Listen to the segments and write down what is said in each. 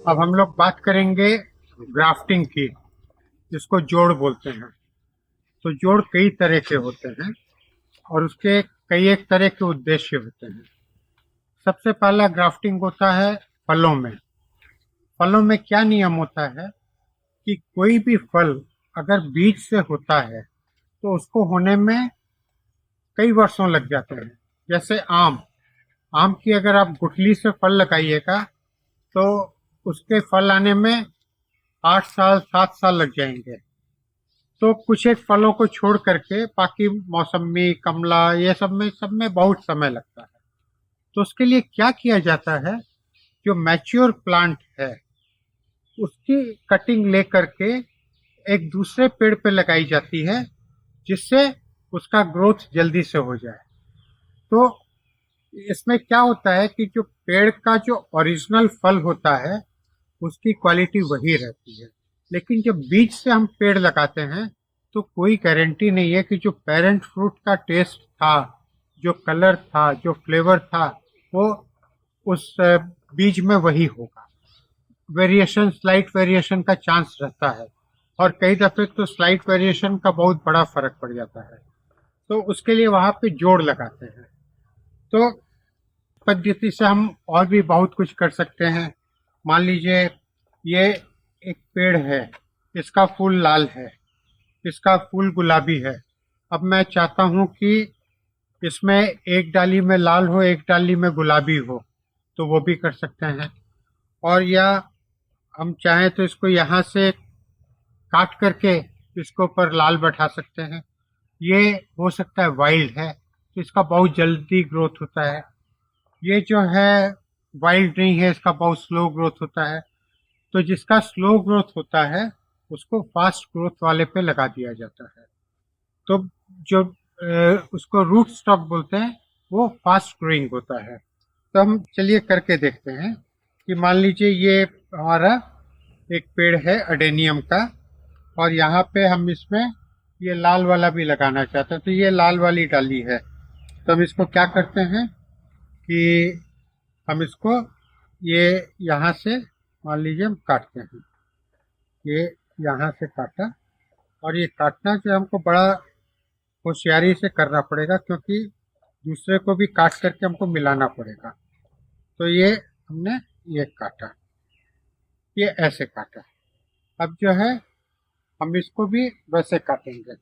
अब हम लोग बात करेंगे ग्राफ्टिंग की, जिसको जोड़ बोलते हैं। तो जोड़ कई तरह के होते हैं और उसके कई एक तरह के उद्देश्य होते हैं। सबसे पहला ग्राफ्टिंग होता है फलों में। फलों में क्या नियम होता है कि कोई भी फल अगर बीज से होता है तो उसको होने में कई वर्षों लग जाते हैं। जैसे आम आम की अगर आप गुठली से फल लगाइएगा तो उसके फल आने में 8 साल 7 साल लग जाएंगे। तो कुछ एक फलों को छोड़ करके बाकी मौसमी, कमला, ये सब में बहुत समय लगता है। तो उसके लिए क्या किया जाता है, जो मैच्योर प्लांट है उसकी कटिंग ले करके एक दूसरे पेड़ पे लगाई जाती है, जिससे उसका ग्रोथ जल्दी से हो जाए। तो इसमें क्या होता है कि जो पेड़ का जो ओरिजिनल फल होता है उसकी क्वालिटी वही रहती है, लेकिन जब बीज से हम पेड़ लगाते हैं तो कोई गारंटी नहीं है कि जो पेरेंट फ्रूट का टेस्ट था, जो कलर था, जो फ्लेवर था, वो उस बीज में वही होगा। वेरिएशन, स्लाइट वेरिएशन का चांस रहता है और कई दफे तो स्लाइट वेरिएशन का बहुत बड़ा फर्क पड़ जाता है। तो उसके लिए वहां पे जोड़ लगाते हैं। तो पद्धति से हम और भी बहुत कुछ कर सकते हैं। मान लीजिए ये एक पेड़ है, इसका फूल लाल है, इसका फूल गुलाबी है। अब मैं चाहता हूं कि इसमें एक डाली में लाल हो, एक डाली में गुलाबी हो, तो वो भी कर सकते हैं। और या हम चाहें तो इसको यहाँ से काट करके इसके ऊपर लाल बैठा सकते हैं। ये हो सकता है वाइल्ड है तो इसका बहुत जल्दी ग्रोथ होता है। ये जो है वाइल्ड नहीं है, इसका बहुत स्लो ग्रोथ होता है। तो जिसका स्लो ग्रोथ होता है उसको फास्ट ग्रोथ वाले पे लगा दिया जाता है। तो जो उसको रूट स्टॉक बोलते हैं वो फास्ट ग्रोइंग होता है। तो हम चलिए करके देखते हैं कि मान लीजिए ये हमारा एक पेड़ है अडेनियम का और यहाँ पे हम इसमें ये लाल वाला भी लगाना चाहते हैं। तो ये लाल वाली डाली है, तो हम इसको क्या करते हैं कि हम इसको ये यहाँ से मान लीजिए हम काटते हैं। ये यहाँ से काटा और ये काटना जो हमको बड़ा होशियारी से करना पड़ेगा, क्योंकि दूसरे को भी काट करके हमको मिलाना पड़ेगा। तो ये हमने ये काटा, ये ऐसे काटा। अब जो है हम इसको भी वैसे काटेंगे।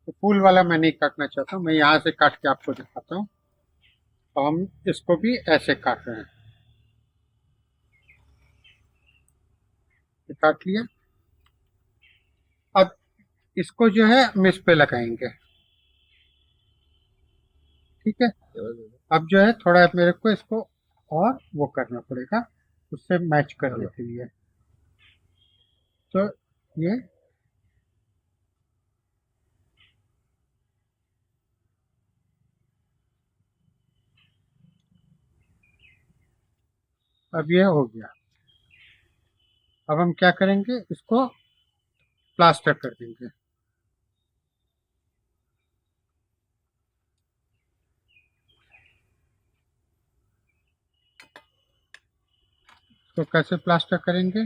तो फूल वाला मैं नहीं काटना चाहता हूँ, मैं यहाँ से काट के आपको दिखाता हूँ। तो हम इसको भी ऐसे काट रहे हैं। काट लिया। अब इसको जो है हम इस पे लगाएंगे। ठीक है। अब जो है थोड़ा मेरे को इसको और वो करना पड़ेगा उससे मैच करने के लिए। तो ये अब ये हो गया। अब हम क्या करेंगे, इसको प्लास्टर कर देंगे। तो कैसे प्लास्टर करेंगे,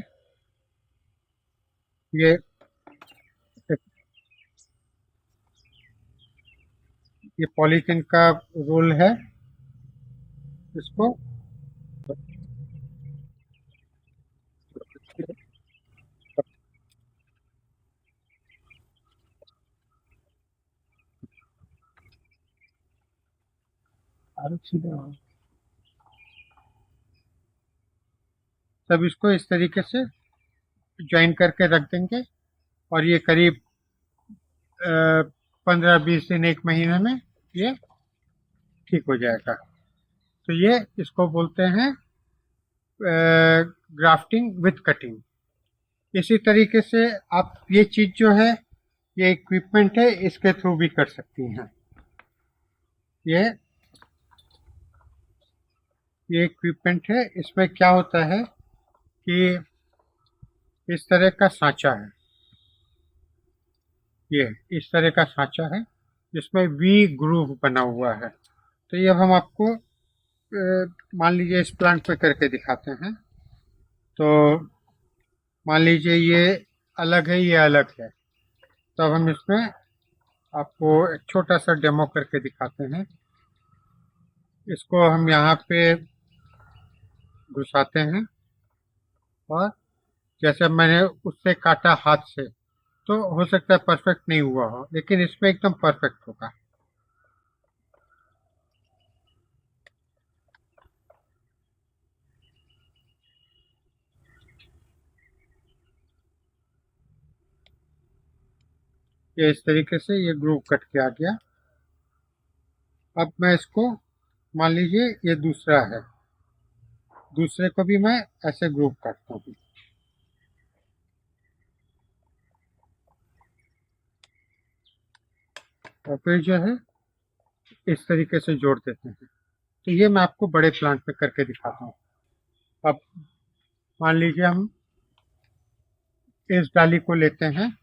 ये ये पॉलीथीन का रोल है, इसको सब इसको इस तरीके से ज्वाइन करके रख देंगे और ये करीब 15-20 दिन, 1 महीने में ये ठीक हो जाएगा। तो ये इसको बोलते हैं ग्राफ्टिंग विथ कटिंग। इसी तरीके से आप ये चीज जो है, ये इक्विपमेंट है, इसके थ्रू भी कर सकती हैं। ये ये इक्विपमेंट है, इसमें क्या होता है कि इस तरह का सांचा है, ये इस तरह का सांचा है जिसमें वी ग्रूव बना हुआ है। तो ये हम आपको मान लीजिए इस प्लांट पे करके दिखाते हैं। तो मान लीजिए ये अलग है, ये अलग है। तो अब हम इसमें आपको एक छोटा सा डेमो करके दिखाते हैं। इसको हम यहाँ पे घुसाते हैं और जैसे मैंने उससे काटा हाथ से, तो हो सकता है परफेक्ट नहीं हुआ हो, लेकिन इसमें एकदम परफेक्ट होगा। ये इस तरीके से ये ग्रुप कट के आ गया। अब मैं इसको, मान लीजिए ये दूसरा है, दूसरे को भी मैं ऐसे ग्रुप करता हूँ और फिर जो है इस तरीके से जोड़ देते हैं। तो ये मैं आपको बड़े प्लांट पे करके दिखाता हूँ। अब मान लीजिए हम इस डाली को लेते हैं,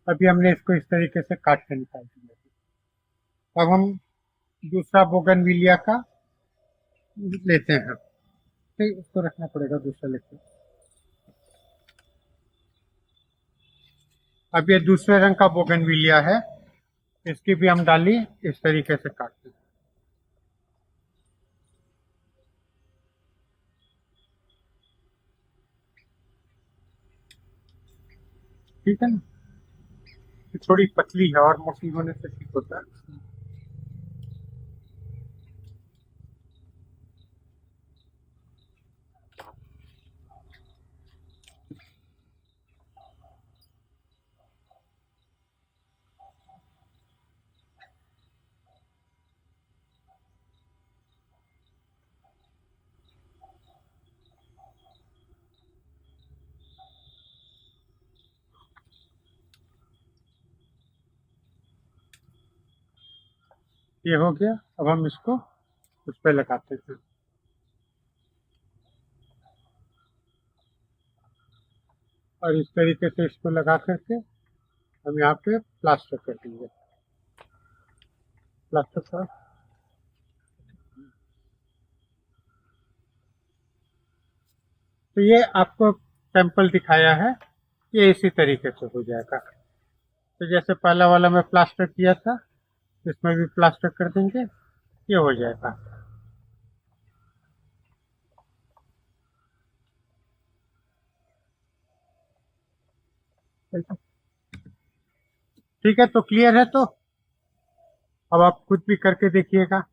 अभी हमने इसको इस तरीके से काट के निकाल दिया। अब हम दूसरा बोगनविलिया का लेते हैं, ठीक, उसको रखना पड़ेगा दूसरा लेके। अब ये दूसरे रंग का बोगनविलिया है, इसकी भी हम डाली इस तरीके से काटते हैं। ठीक है ना, ये थोड़ी पतली है और मोटी होने से ठीक होता है। ये हो गया। अब हम इसको उस पर लगाते हैं और इस तरीके से इसको लगा करके हम यहाँ पे प्लास्टर कर देंगे। प्लास्टर का तो ये आपको सैंपल दिखाया है, ये इसी तरीके से हो जाएगा। तो जैसे पहला वाला मैं प्लास्टर किया था, इसमें भी प्लास्टर कर देंगे, ये हो जाएगा। ठीक है, तो क्लियर है। तो अब आप खुद भी करके देखिएगा।